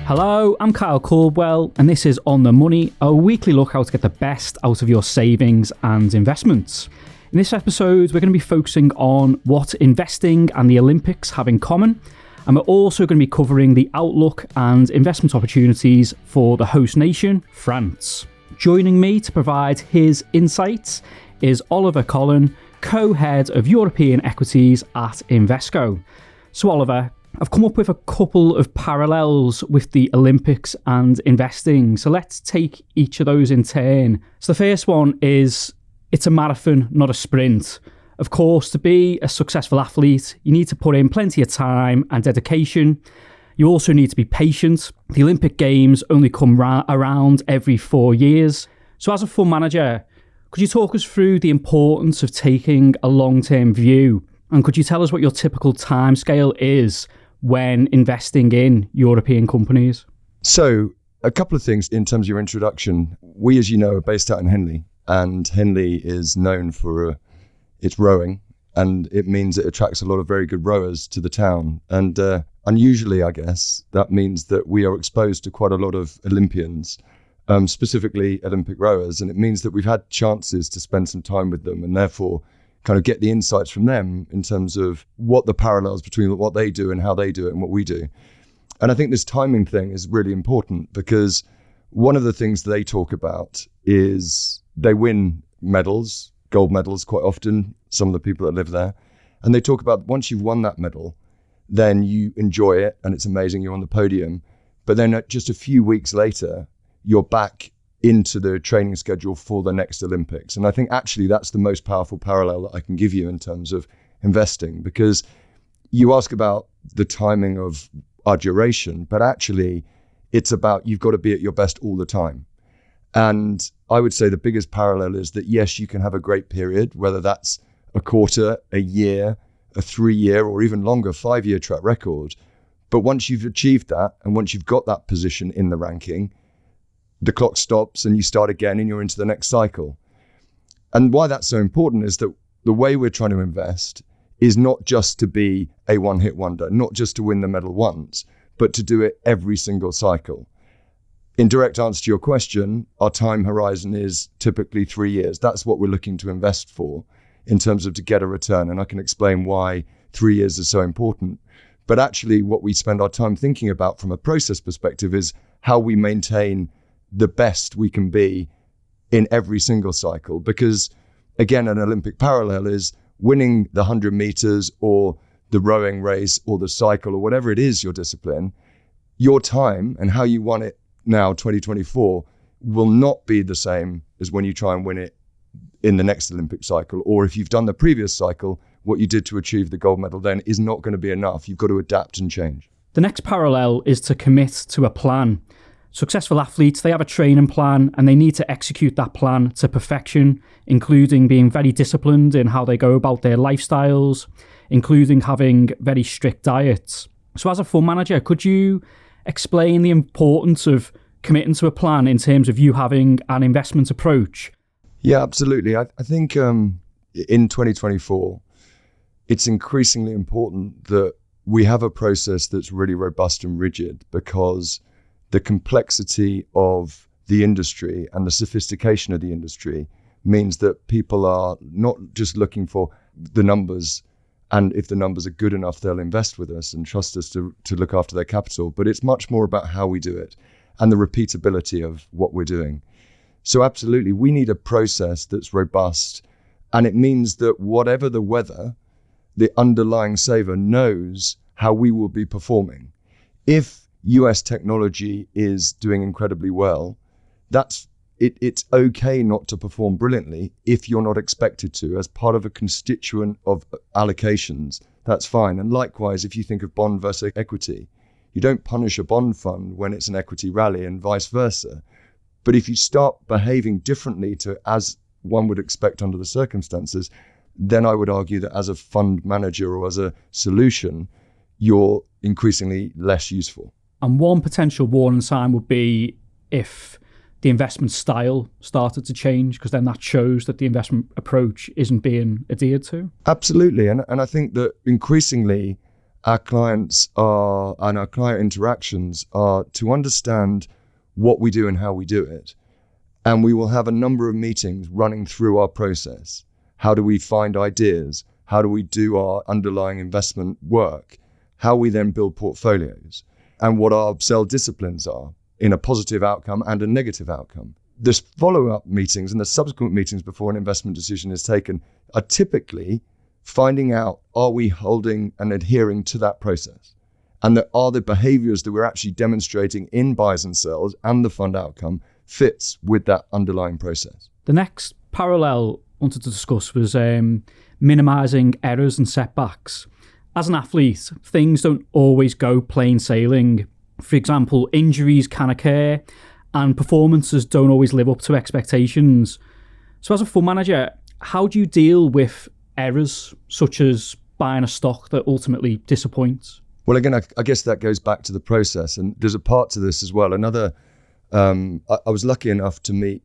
Hello, I'm Caldwell, and this is On the Money, a weekly look how to get the best out of your savings and investments. In this episode, we're going to be focusing on what investing and the Olympics have in common, and we're also going to be covering the outlook and investment opportunities for the host nation, France. Joining me to provide his insights is Oliver Collin, co-head of European equities at Invesco. So Oliver, I've come up with a couple of parallels with the Olympics and investing. So let's take each of those in turn. So the first one is, it's a marathon, not a sprint. Of course, to be a successful athlete, you need to put in plenty of time and dedication. You also need to be patient. The Olympic Games only come around every 4 years. So as a fund manager, could you talk us through the importance of taking a long-term view? And could you tell us what your typical timescale is when investing in European companies? So a couple of things in terms of your introduction. We, as you know, are based out in Henley, and Henley is known for its rowing, and it means it attracts a lot of very good rowers to the town. And unusually, I guess, that means that we are exposed to quite a lot of Olympians, specifically Olympic rowers, and it means that we've had chances to spend some time with them and therefore kind of get the insights from them in terms of what the parallels between what they do and how they do it and what we do. And I think this timing thing is really important because one of the things they talk about is they win medals, gold medals quite often, some of the people that live there. And they talk about once you've won that medal, then you enjoy it and it's amazing, you're on the podium. But then just a few weeks later, you're back into the training schedule for the next Olympics. And I think actually that's the most powerful parallel that I can give you in terms of investing, because you ask about the timing of our duration, but actually it's about you've got to be at your best all the time. And I would say the biggest parallel is that yes, you can have a great period, whether that's a quarter, a year, a 3-year, or even longer 5-year track record. But once you've achieved that, and once you've got that position in the ranking, the clock stops and you start again and you're into the next cycle. And why that's so important is that the way we're trying to invest is not just to be a one-hit wonder, not just to win the medal once, but to do it every single cycle. In direct answer to your question, our time horizon is typically 3 years. That's what we're looking to invest for in terms of to get a return. And I can explain why 3 years is so important. But actually what we spend our time thinking about from a process perspective is how we maintain the best we can be in every single cycle. Because again, an Olympic parallel is winning the 100 meters or the rowing race or the cycle or whatever it is, your discipline, your time and how you won it now, 2024, will not be the same as when you try and win it in the next Olympic cycle. Or if you've done the previous cycle, what you did to achieve the gold medal then is not going to be enough. You've got to adapt and change. The next parallel is to commit to a plan. Successful athletes, they have a training plan and they need to execute that plan to perfection, including being very disciplined in how they go about their lifestyles, including having very strict diets. So as a fund manager, could you explain the importance of committing to a plan in terms of you having an investment approach? Yeah, absolutely. I think in 2024, it's increasingly important that we have a process that's really robust and rigid, because the complexity of the industry and the sophistication of the industry means that people are not just looking for the numbers, and if the numbers are good enough, they'll invest with us and trust us to look after their capital. But it's much more about how we do it and the repeatability of what we're doing. So absolutely, we need a process that's robust. And it means that whatever the weather, the underlying saver knows how we will be performing. If US technology is doing incredibly well, it's okay not to perform brilliantly if you're not expected to as part of a constituent of allocations. That's fine. And likewise, if you think of bond versus equity, you don't punish a bond fund when it's an equity rally and vice versa. But if you start behaving differently to as one would expect under the circumstances, then I would argue that as a fund manager or as a solution, you're increasingly less useful. And one potential warning sign would be if the investment style started to change, because then that shows that the investment approach isn't being adhered to. Absolutely. And I think that increasingly our clients are, and our client interactions are to understand what we do and how we do it. And we will have a number of meetings running through our process. How do we find ideas? How do we do our underlying investment work? How we then build portfolios, and what our sell disciplines are in a positive outcome and a negative outcome. The follow-up meetings and the subsequent meetings before an investment decision is taken are typically finding out, are we holding and adhering to that process? And that are the behaviors that we're actually demonstrating in buys and sells and the fund outcome fits with that underlying process. The next parallel I wanted to discuss was minimizing errors and setbacks. As an athlete, things don't always go plain sailing. For example, injuries can occur and performances don't always live up to expectations. So as a fund manager, how do you deal with errors such as buying a stock that ultimately disappoints? Well, again, I guess that goes back to the process, and there's a part to this as well. I was lucky enough to meet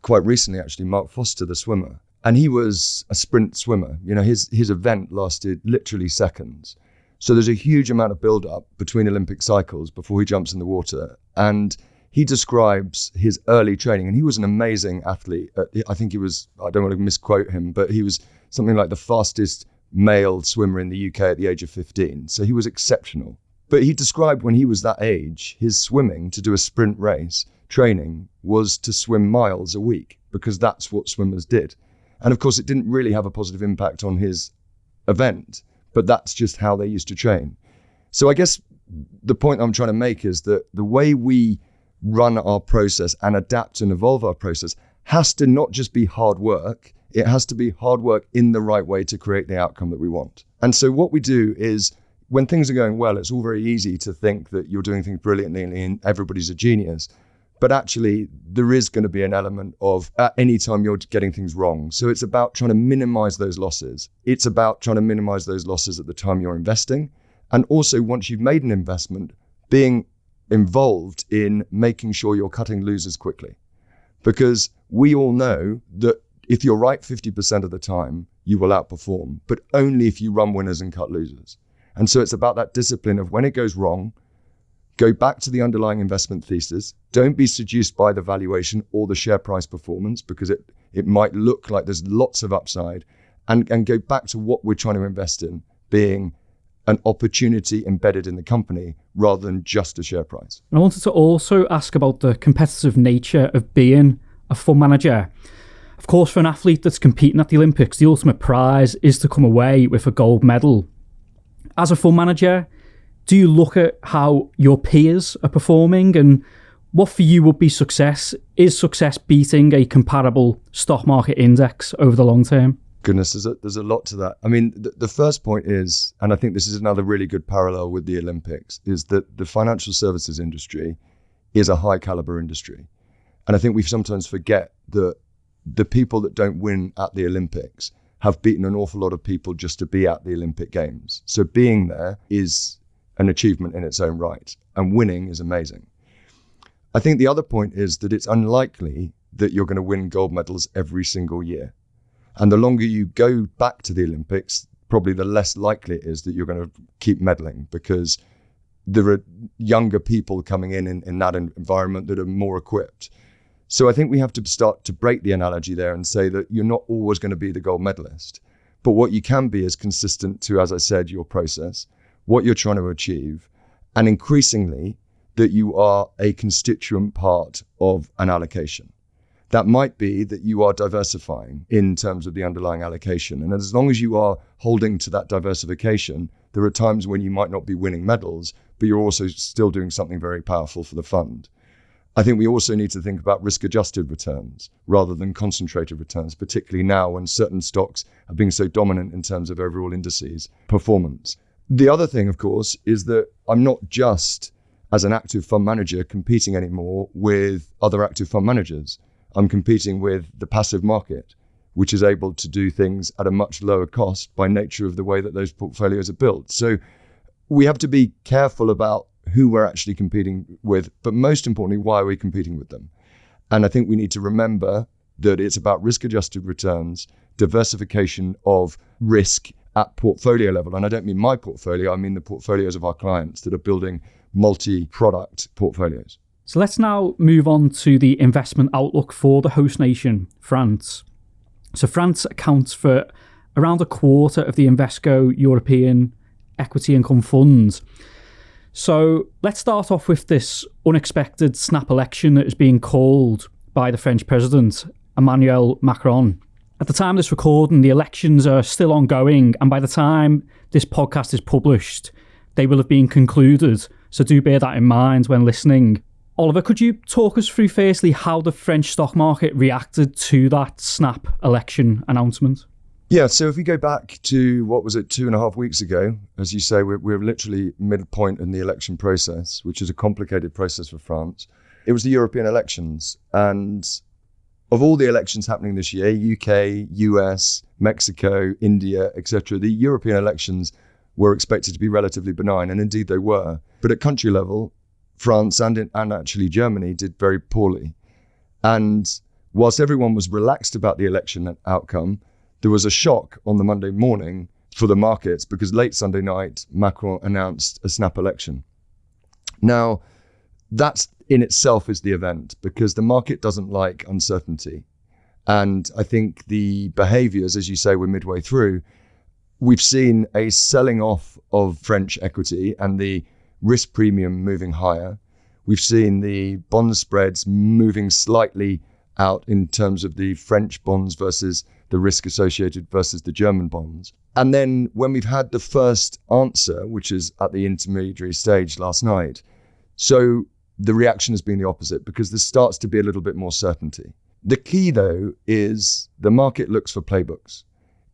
quite recently, actually, Mark Foster, the swimmer. And he was a sprint swimmer. You know, his event lasted literally seconds. So there's a huge amount of build-up between Olympic cycles before he jumps in the water. And he describes his early training. And he was an amazing athlete. I think he was, I don't want to misquote him, but he was something like the fastest male swimmer in the UK at the age of 15. So he was exceptional. But he described when he was that age, his swimming to do a sprint race training was to swim miles a week, because that's what swimmers did. And of course, it didn't really have a positive impact on his event, but that's just how they used to train. So I guess the point I'm trying to make is that the way we run our process and adapt and evolve our process has to not just be hard work, it has to be hard work in the right way to create the outcome that we want. And so what we do is, when things are going well, it's all very easy to think that you're doing things brilliantly and everybody's a genius. But actually, there is going to be an element of at any time you're getting things wrong. So it's about trying to minimize those losses. It's about trying to minimize those losses at the time you're investing. And also, once you've made an investment, being involved in making sure you're cutting losers quickly. Because we all know that if you're right 50% of the time, you will outperform, but only if you run winners and cut losers. And so it's about that discipline of when it goes wrong, go back to the underlying investment thesis. Don't be seduced by the valuation or the share price performance, because it might look like there's lots of upside, and go back to what we're trying to invest in being an opportunity embedded in the company rather than just a share price. I wanted to also ask about the competitive nature of being a fund manager. Of course, for an athlete that's competing at the Olympics, the ultimate prize is to come away with a gold medal. As a fund manager, do you look at how your peers are performing, and what for you would be success? Is success beating a comparable stock market index over the long term? Goodness, there's a lot to that. I mean, the first point is, and I think this is another really good parallel with the Olympics, is that the financial services industry is a high caliber industry. And I think we sometimes forget that the people that don't win at the Olympics have beaten an awful lot of people just to be at the Olympic Games. So being there is an achievement in its own right, and winning is amazing. I think the other point is that it's unlikely that you're going to win gold medals every single year. And the longer you go back to the Olympics, probably the less likely it is that you're going to keep medaling, because there are younger people coming in that environment that are more equipped. So I think we have to start to break the analogy there and say that you're not always going to be the gold medalist. But what you can be is consistent to, as I said, your process, what you're trying to achieve, and increasingly that you are a constituent part of an allocation. That might be that you are diversifying in terms of the underlying allocation. And as long as you are holding to that diversification, there are times when you might not be winning medals, but you're also still doing something very powerful for the fund. I think we also need to think about risk-adjusted returns rather than concentrated returns, particularly now when certain stocks are being so dominant in terms of overall indices performance. The other thing, of course, is that I'm not just, as an active fund manager, competing anymore with other active fund managers. I'm competing with the passive market, which is able to do things at a much lower cost by nature of the way that those portfolios are built. So we have to be careful about who we're actually competing with, but most importantly, why are we competing with them? And I think we need to remember that it's about risk-adjusted returns, diversification of risk, at portfolio level. And I don't mean my portfolio, I mean the portfolios of our clients that are building multi-product portfolios. So let's now move on to the investment outlook for the host nation, France. So France accounts for around a quarter of the Invesco European equity income funds. So let's start off with this unexpected snap election that is being called by the French president, Emmanuel Macron. At the time of this recording, the elections are still ongoing, and by the time this podcast is published, they will have been concluded. So do bear that in mind when listening. Oliver, could you talk us through firstly how the French stock market reacted to that snap election announcement? Yeah, so if we go back to, 2.5 weeks ago, as you say, we're literally midpoint in the election process, which is a complicated process for France. It was the European elections. And of all the elections happening this year, UK, US, Mexico, India, etc., the European elections were expected to be relatively benign, and indeed they were. But at country level, France and actually Germany did very poorly. And whilst everyone was relaxed about the election outcome, there was a shock on the Monday morning for the markets because late Sunday night, Macron announced a snap election. Now, that's in itself is the event because the market doesn't like uncertainty. And I think the behaviors, as you say, we're midway through, we've seen a selling off of French equity and the risk premium moving higher. We've seen the bond spreads moving slightly out in terms of the French bonds versus the risk associated versus the German bonds. And then when we've had the first answer, which is at the intermediary stage last night, so the reaction has been the opposite because there starts to be a little bit more certainty. The key though is the market looks for playbooks.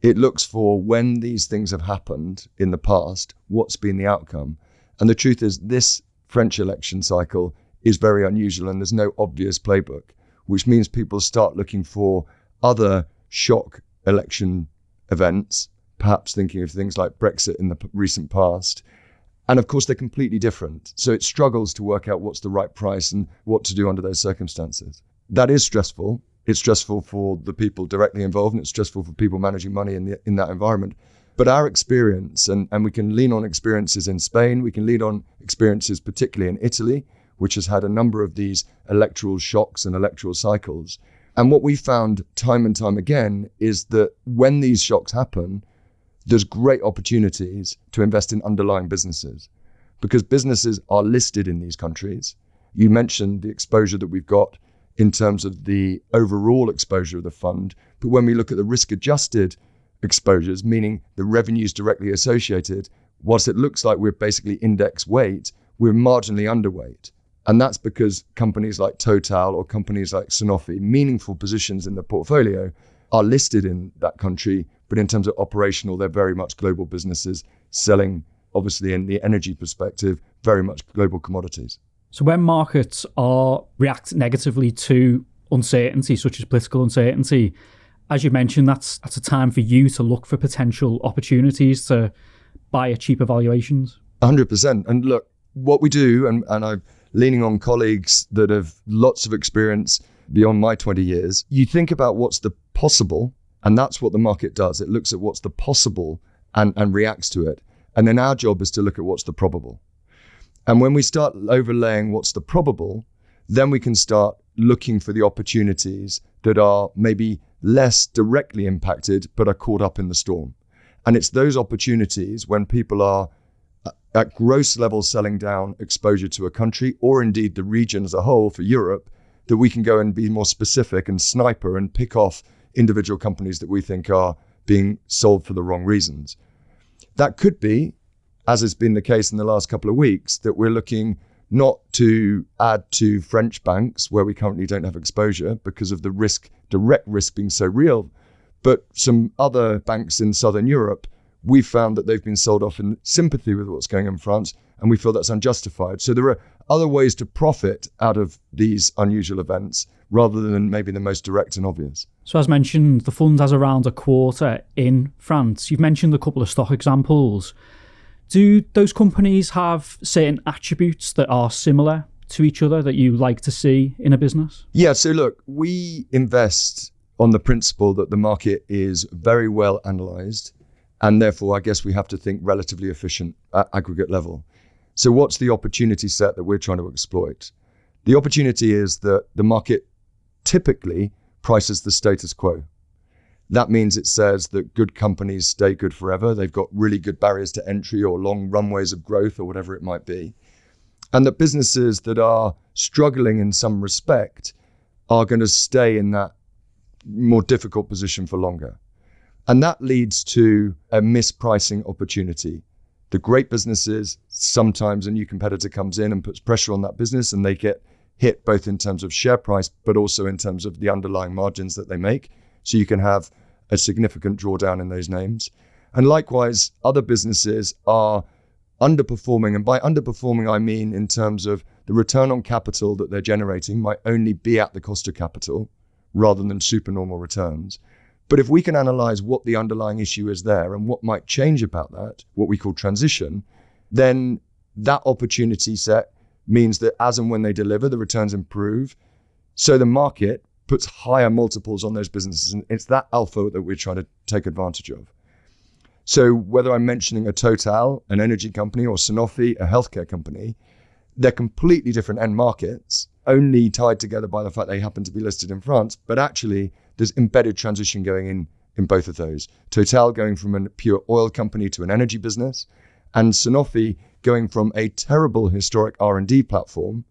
It looks for when these things have happened in the past, what's been the outcome. And the truth is this French election cycle is very unusual and there's no obvious playbook, which means people start looking for other shock election events, perhaps thinking of things like Brexit in the recent past. And of course, they're completely different. So it struggles to work out what's the right price and what to do under those circumstances. That is stressful. It's stressful for the people directly involved and it's stressful for people managing money in that environment. But our experience, and we can lean on experiences in Spain, we can lean on experiences particularly in Italy, which has had a number of these electoral shocks and electoral cycles. And what we found time and time again is that when these shocks happen, there's great opportunities to invest in underlying businesses because businesses are listed in these countries. You mentioned the exposure that we've got in terms of the overall exposure of the fund. But when we look at the risk-adjusted exposures, meaning the revenues directly associated, whilst it looks like we're basically index weight, we're marginally underweight. And that's because companies like Total or companies like Sanofi, meaningful positions in the portfolio, are listed in that country. But in terms of operational, they're very much global businesses selling, obviously in the energy perspective, very much global commodities. So when markets react negatively to uncertainty, such as political uncertainty, as you mentioned, that's a time for you to look for potential opportunities to buy at cheaper valuations. 100%. And look, what we do, and I'm leaning on colleagues that have lots of experience beyond my 20 years, you think about what's the possible, and that's what the market does. It looks at what's the possible and reacts to it. And then our job is to look at what's the probable. And when we start overlaying what's the probable, then we can start looking for the opportunities that are maybe less directly impacted, but are caught up in the storm. And it's those opportunities when people are at gross level selling down exposure to a country, or indeed the region as a whole for Europe, that we can go and be more specific and sniper and pick off individual companies that we think are being sold for the wrong reasons. That could be, as has been the case in the last couple of weeks, that we're looking not to add to French banks where we currently don't have exposure because of the risk, direct risk being so real, but some other banks in Southern Europe, we've found that they've been sold off in sympathy with what's going on in France, and we feel that's unjustified. So there are other ways to profit out of these unusual events rather than maybe the most direct and obvious. So as mentioned, the fund has around a quarter in France. You've mentioned a couple of stock examples. Do those companies have certain attributes that are similar to each other that you like to see in a business? Yeah, so look, we invest on the principle that the market is very well analysed And therefore, I guess we have to think relatively efficient at aggregate level. So what's the opportunity set that we're trying to exploit? The opportunity is that the market typically prices the status quo. That means it says that good companies stay good forever. They've got really good barriers to entry or long runways of growth or whatever it might be. And that businesses that are struggling in some respect are going to stay in that more difficult position for longer. And that leads to a mispricing opportunity. The great businesses, sometimes a new competitor comes in and puts pressure on that business and they get hit both in terms of share price, but also in terms of the underlying margins that they make. So you can have a significant drawdown in those names. And likewise, other businesses are underperforming. And by underperforming, I mean in terms of the return on capital that they're generating might only be at the cost of capital rather than supernormal returns. But if we can analyze what the underlying issue is there and what might change about that, what we call transition, then that opportunity set means that as and when they deliver, the returns improve. So the market puts higher multiples on those businesses. And it's that alpha that we're trying to take advantage of. So whether I'm mentioning a Total, an energy company, or Sanofi, a healthcare company, they're completely different end markets, only tied together by the fact they happen to be listed in France. But actually, there's embedded transition going in both of those. Total going from a pure oil company to an energy business, and Sanofi going from a terrible historic R&D platform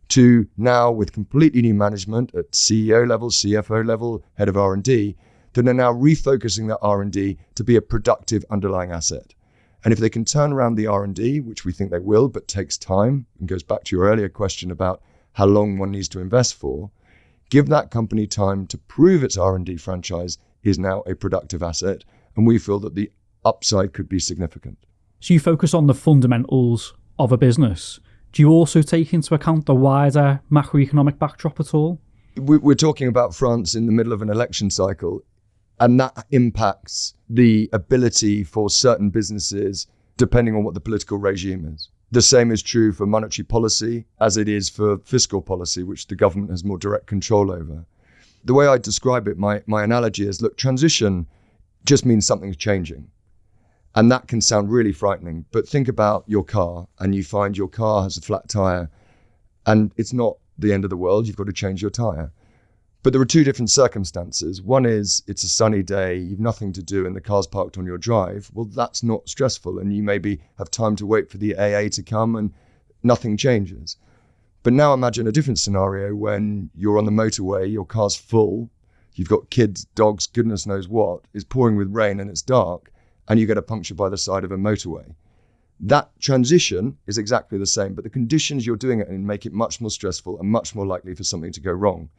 to now with completely new management at CEO level, CFO level, head of R&D, that are now refocusing that R&D to be a productive underlying asset. And if they can turn around the R&D, which we think they will, but takes time, and goes back to your earlier question about how long one needs to invest for, give that company time to prove its R&D franchise is now a productive asset. And we feel that the upside could be significant. So you focus on the fundamentals of a business. Do you also take into account the wider macroeconomic backdrop at all? We're talking about France in the middle of an election cycle, and that impacts the ability for certain businesses depending on what the political regime is. The same is true for monetary policy as it is for fiscal policy, which the government has more direct control over. The way I describe it, my analogy is, look, transition just means something's changing. And that can sound really frightening, but think about your car and you find your car has a flat tire and it's not the end of the world, you've got to change your tire. But there are two different circumstances. One is it's a sunny day, you've nothing to do and the car's parked on your drive. Well, that's not stressful and you maybe have time to wait for the AA to come and nothing changes. But now imagine a different scenario when you're on the motorway, your car's full, you've got kids, dogs, goodness knows what, it's pouring with rain and it's dark, and you get a puncture by the side of a motorway. That transition is exactly the same, but the conditions you're doing it in make it much more stressful and much more likely for something to go wrong.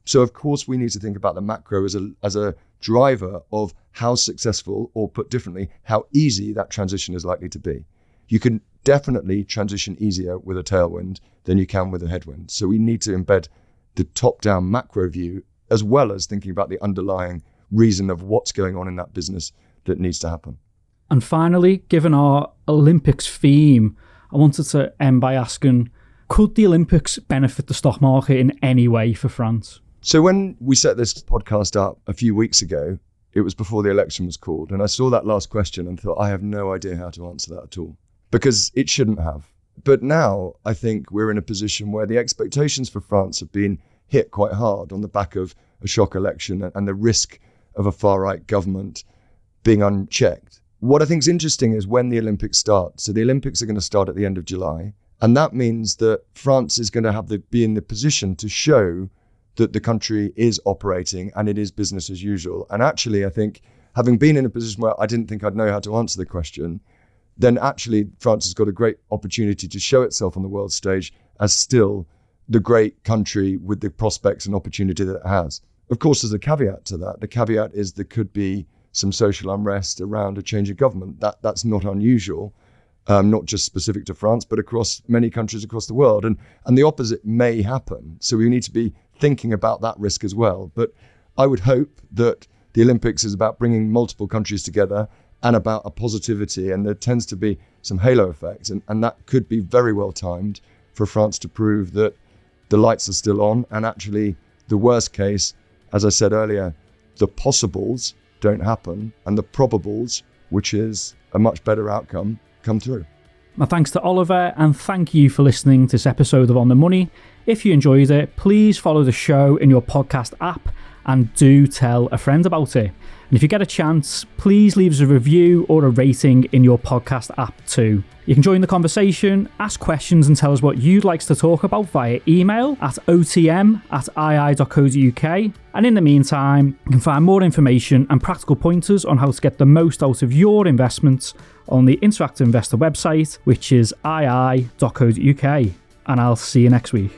So of course we need to think about the macro as a driver of how successful, or put differently, how easy that transition is likely to be. You can definitely transition easier with a tailwind than you can with a headwind. So we need to embed the top-down macro view as well as thinking about the underlying reason of what's going on in that business that needs to happen. And finally, given our Olympics theme, I wanted to end by asking, could the Olympics benefit the stock market in any way for France? So when we set this podcast up a few weeks ago, it was before the election was called, and I saw that last question and thought, I have no idea how to answer that at all, because it shouldn't have. But now I think we're in a position where the expectations for France have been hit quite hard on the back of a shock election and the risk of a far-right government being unchecked. What I think is interesting is when the Olympics start. So the Olympics are going to start at the end of July. And that means that France is going to be in the position to show that the country is operating and it is business as usual. And actually, I think, having been in a position where I didn't think I'd know how to answer the question, then actually France has got a great opportunity to show itself on the world stage as still the great country with the prospects and opportunity that it has. Of course, there's a caveat to that. The caveat is there could be some social unrest around a change of government. That's not unusual, not just specific to France, but across many countries across the world. And the opposite may happen. So we need to be thinking about that risk as well. But I would hope that the Olympics is about bringing multiple countries together and about a positivity. And there tends to be some halo effect. And that could be very well timed for France to prove that the lights are still on. And actually, the worst case, as I said earlier, the possibles don't happen and the probables which is a much better outcome, come through. My thanks to Oliver, and thank you for listening to this episode of On the Money. If you enjoyed it, please follow the show in your podcast app and do tell a friend about it. And if you get a chance, please leave us a review or a rating in your podcast app too. You can join the conversation, ask questions and tell us what you'd like us to talk about via email at otm@ii.co.uk. And in the meantime, you can find more information and practical pointers on how to get the most out of your investments on the Interactive Investor website, which is ii.co.uk. And I'll see you next week.